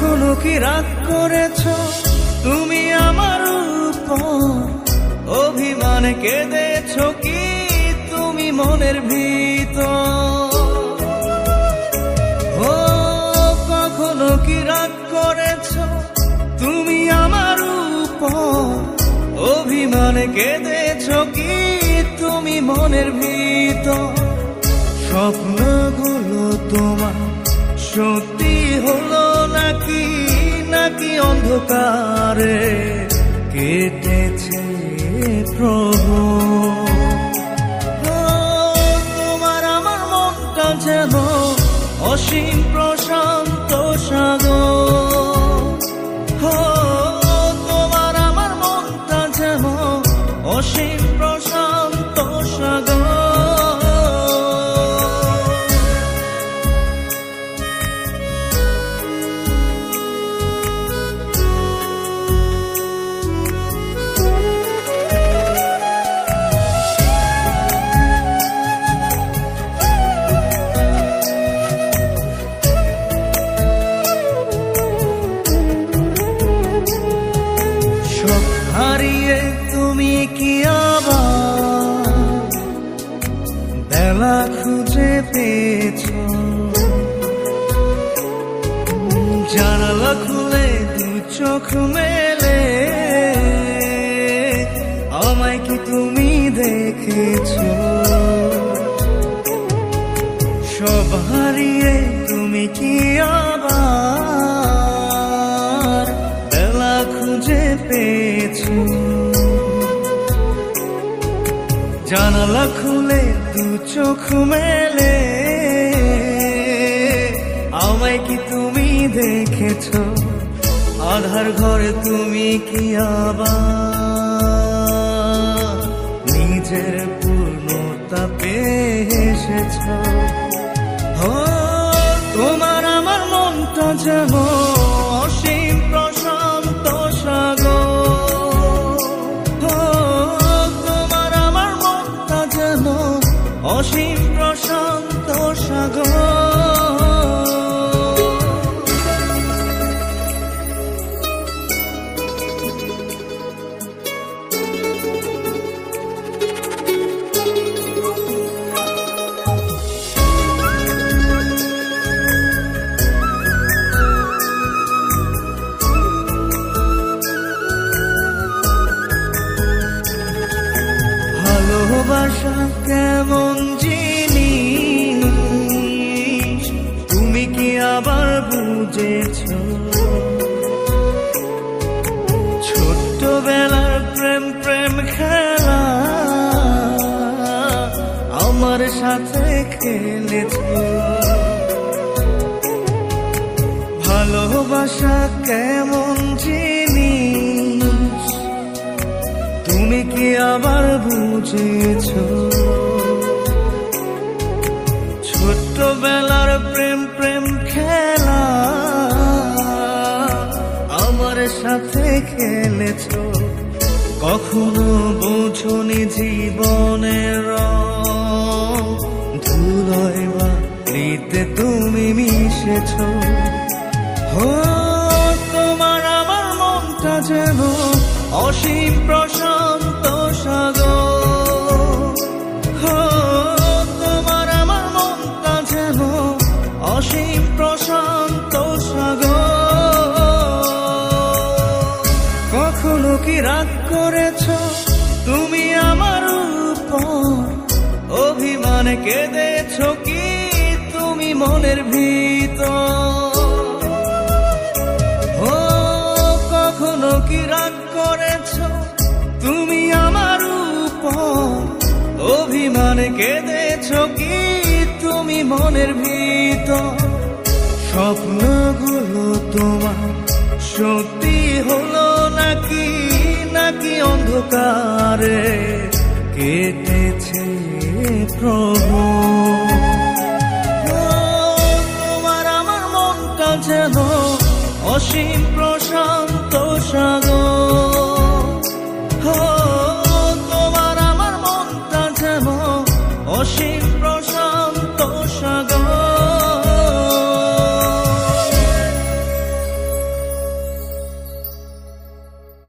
কখনো কি রাগ করেছ তুমি আমার উপর? অভিমানে কেঁদেছ কি তুমি মনের ভিতর? ও কখনো কি রাগ করেছ তুমি আমার উপর? অভিমানে কেঁদেছ কি তুমি মনের ভিতর? স্বপ্নগুলো তোমার সত্যি হলো নাকি নাকি অন্ধকারে কেটেছে প্রভু? তোমার আমার মনটা যেন অসীম প্রশান্ত সাগর। তোমার আমার মনটা যেন অসীম প্রশান্ত সাগর। হারিয়ে তুমি কি আবার বেলা খুঁজে পেয়েছ? জানালা খুলে দু চোখ মেলে আমায় কি তুমি দেখেছ? সব হারিয়ে তুমি কি আবার বেলা খুঁজে পেয়েছ? জানালা খুলে দু চোখ মেলে আমায় কি তুমি দেখেছ? আধার ঘরে তুমি কি আবার নিজের পূর্ণতা পেয়ে এসেছ? তোমার আমার মনটা যেন অসীম প্রশান্ত সাগর। তোমার আমার মনটা যেন অসীম প্রশান্ত সাগর। ভালোবাসা কেমন জিনিস তুমি কি আবার বুঝেছ? ছোট্টবেলার প্রেম প্রেম খেলা আমার সাথে খেলেছ। ভালোবাসা কেমন জিনিস তুমি কি আবার বুঝেছ? ছোট্টবেলার প্রেম প্রেম খেলা আমার সাথে খেলেছ। কখনো বোঝনি জীবনের রং, ধুলোয় বালিতে তুমি মিশেছ। তোমার আমার মনটা যেন অসীম প্রশান্ত সাগর। তোমার আমার মনটা যেন অসীম প্রশান্ত সাগর। কখনো কি রাগ করেছ তুমি আমার উপর? অভিমানে কেঁদেছ কি তুমি মনের ভিতর? কখনো কি রাগ করেছ তুমি আমার উপর? অভিমানে কেঁদেছ কি তুমি মনের ভিতর? স্বপ্নগুলো তোমার সত্যি হলো নাকি নাকি অন্ধকারে কেটেছে প্রভু? তোমার আমার মনটা যেন অসীম প্রশান্ত সাগর। তোমার আমার মনটা যেন অসীম প্রশান্ত